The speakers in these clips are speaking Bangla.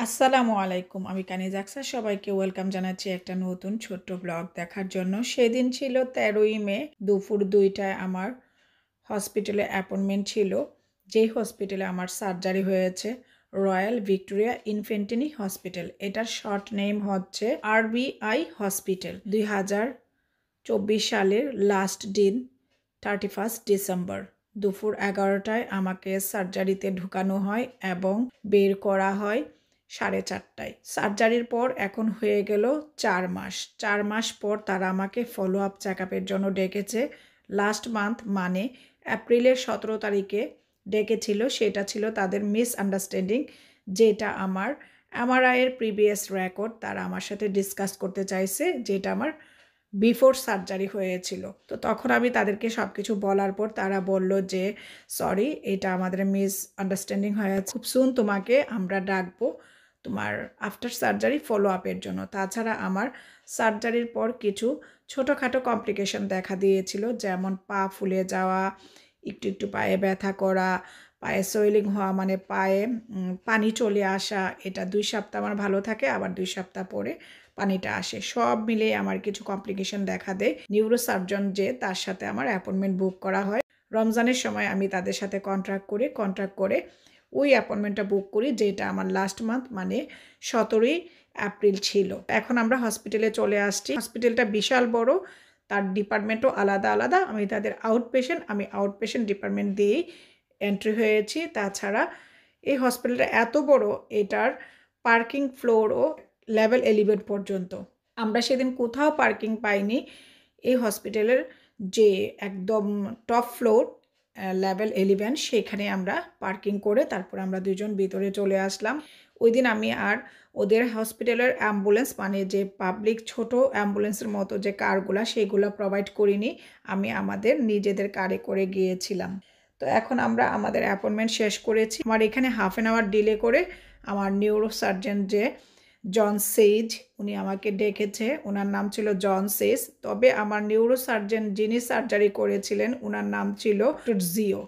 আসসালামু আলাইকুম। আমি কানিজ আকসার। সবাইকে ওয়েলকাম জানাচ্ছি একটা নতুন ছোট্ট ব্লগ দেখার জন্য। সেদিন ছিল ১৩ই মে দুপুর ২টায় আমার হসপিটালে অ্যাপয়েন্টমেন্ট ছিল। যেই হসপিটালে আমার সার্জারি হয়েছে, রয়্যাল ভিক্টোরিয়া ইনফ্যান্টিনি হসপিটাল। এটার শর্ট নেম হচ্ছে আরবিআই হসপিটাল। ২০২৪ সালের লাস্ট দিন 31 ডিসেম্বর দুপুর ১১টায় আমাকে সার্জারিতে ঢুকানো হয় এবং বের করা হয় ৪:৩০টায়। সার্জারির পর এখন হয়ে গেল ৪ মাস। ৪ মাস পর তারা আমাকে ফলো আপ চেক আপের জন্য ডেকেছে। লাস্ট মান্থ মানে এপ্রিলের ১৭ তারিখে ডেকেছিল। সেটা ছিল তাদের মিসআন্ডারস্ট্যান্ডিং, যেটা আমার এমআরআইয়ের প্রিভিয়াস রেকর্ড তারা আমার সাথে ডিসকাস করতে চাইছে, যেটা আমার বিফোর সার্জারি হয়েছিল। তো তখন আমি তাদেরকে সব কিছু বলার পর তারা বলল যে সরি, এটা আমাদের মিসআন্ডারস্ট্যান্ডিং হয়েছে, খুব সুন তোমাকে আমরা ডাকবো তোমার আফটার সার্জারি ফলো আপের জন্য। তাছাড়া আমার সার্জারির পর কিছু ছোটোখাটো কমপ্লিকেশন দেখা দিয়েছিল, যেমন পা ফুলে যাওয়া, একটু একটু পায়ে ব্যথা করা, পায়ে সোয়েলিং হওয়া, মানে পায়ে পানি চলে আসা। এটা ২ সপ্তাহ আমার ভালো থাকে, আবার ২ সপ্তাহ পরে পানিটা আসে। সব মিলে আমার কিছু কমপ্লিকেশন দেখা দেয়। নিউরোসার্জন যে, তার সাথে আমার অ্যাপয়েন্টমেন্ট বুক করা হয়। রমজানের সময় আমি তাদের সাথে কন্ট্রাক্ট করে ওই অ্যাপয়েন্টমেন্টটা বুক করি, যেটা আমার লাস্ট মান্থ মানে ১৭ই এপ্রিল ছিল। এখন আমরা হসপিটালে চলে আসছি। হসপিটালটা বিশাল বড়, তার ডিপার্টমেন্টও আলাদা আলাদা। আমি তাদের আমি আউট পেশেন্ট ডিপার্টমেন্ট দিয়েই এন্ট্রি হয়েছি। তাছাড়া এই হসপিটালটা এত বড়, এটার পার্কিং ফ্লোরও লেভেল 11 পর্যন্ত। আমরা সেদিন কোথাও পার্কিং পাইনি। এই হসপিটালের যে একদম টপ ফ্লোর লেভেল 11, সেখানে আমরা পার্কিং করে তারপর আমরা দুজন ভিতরে চলে আসলাম। ওই দিন আমি আর ওদের হসপিটালের অ্যাম্বুলেন্স, মানে যে পাবলিক ছোট অ্যাম্বুলেন্সের মতো যে কারগুলা, সেগুলো প্রোভাইড করিনি। আমি আমাদের নিজেদের কারে করে গিয়েছিলাম। তো এখন আমরা আমাদের অ্যাপয়েন্টমেন্ট শেষ করেছি। আমার এখানে হাফ অ্যান আওয়ার ডিলে করে আমার নিউরোসার্জন যে জন সেইজ, উনি আমাকে ডেকেছে। ওনার নাম ছিল জন সেইজ। তবে আমার নিউরোসার্জন যিনি সার্জারি করেছিলেন, ওনার নাম ছিল ডক্টর জিও।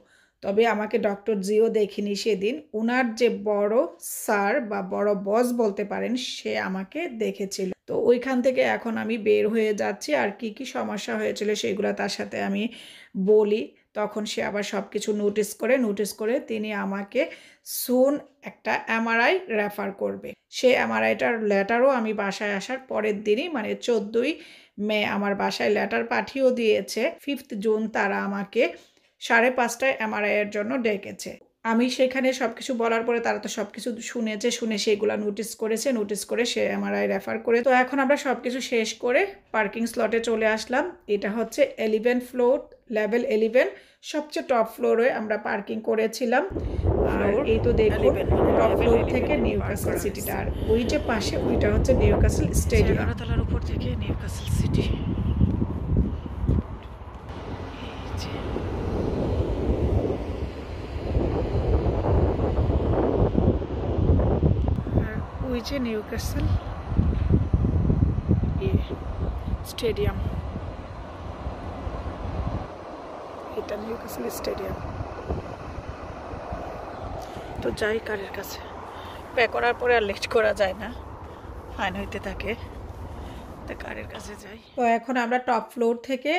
তবে আমাকে ডক্টর জিও দেখিনি সেদিন। ওনার যে বড় স্যার বা বড় বস বলতে পারেন, সে আমাকে দেখেছিল। তো ওইখান থেকে এখন আমি বের হয়ে যাচ্ছি। আর কি কি সমস্যা হয়েছিল সেগুলো তার সাথে আমি বলি। তখন সে আবার সব কিছু নোটিস করে তিনি আমাকে সুন একটা এমআরআই রেফার করবে। সে এমআরআইটার লেটারও আমি বাসায় আসার পরের দিনই, মানে 14ই মে আমার বাসায় লেটার পাঠিয়েও দিয়েছে। 5th জুন তারা আমাকে 5:30টায় এমআরআইয়ের জন্য ডেকেছে। আমি সেখানে সব কিছু বলার পরে তারা তো সব কিছু শুনেছে, শুনে সেগুলা নোটিস করে সে এমআরআই রেফার করে। তো এখন আমরা সব কিছু শেষ করে পার্কিং স্লটে চলে আসলাম। এটা হচ্ছে 11 ফ্লোর, লেভেল 11, সবচেয়ে টপ ফ্লোরে আমরা পার্কিং করেছিলাম। আর এই তো দেখুন, টপ ফ্লোর থেকে নিউক্যাসল সিটিটা, আর ওই যে পাশে ওইটা হচ্ছে নিউক্যাসল স্টেডিয়াম। তলার উপর থেকে নিউক্যাসল সিটি। ওই যে নিউক্যাসল স্টেডিয়াম, এটা নিউক্যাসল স্টেডিয়াম। তো যাই কারের কাছে, পে করার পরে আর লেট করা যায় না, ফাইন হইতে থাকে, তো কারের কাছে যাই। তো এখন আমরা টপ ফ্লোর থেকে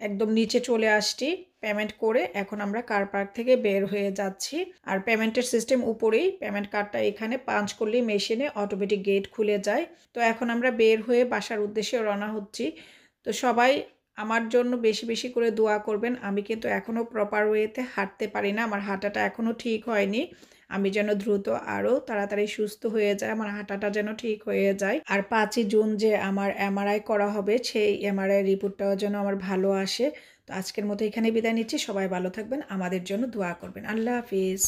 একদম নিচে চলে আসছি পেমেন্ট করে। এখন আমরা কার পার্ক থেকে বের হয়ে যাচ্ছি। আর পেমেন্টের সিস্টেম উপরেই, পেমেন্ট কার্ডটা এখানে পাঞ্চ করলেই মেশিনে অটোমেটিক গেট খুলে যায়। তো এখন আমরা বের হয়ে বাসার উদ্দেশ্যে রওনা হচ্ছি। তো সবাই আমার জন্য বেশি বেশি করে দোয়া করবেন। আমি কিন্তু এখনও প্রপার ওয়েতে হাঁটতে পারি না, আমার হাঁটাটা এখনও ঠিক হয়নি। আমি যেন দ্রুত আরও তাড়াতাড়ি সুস্থ হয়ে যায়, আমার হাঁটাটা যেন ঠিক হয়ে যায়। আর 5ই জুন যে আমার এমআরআই করা হবে, সেই এমআরআই রিপোর্টটাও যেন আমার ভালো আসে। তো আজকের মতো এখানে বিদায় নিচ্ছি। সবাই ভালো থাকবেন, আমাদের জন্য দোয়া করবেন। আল্লাহ হাফিজ।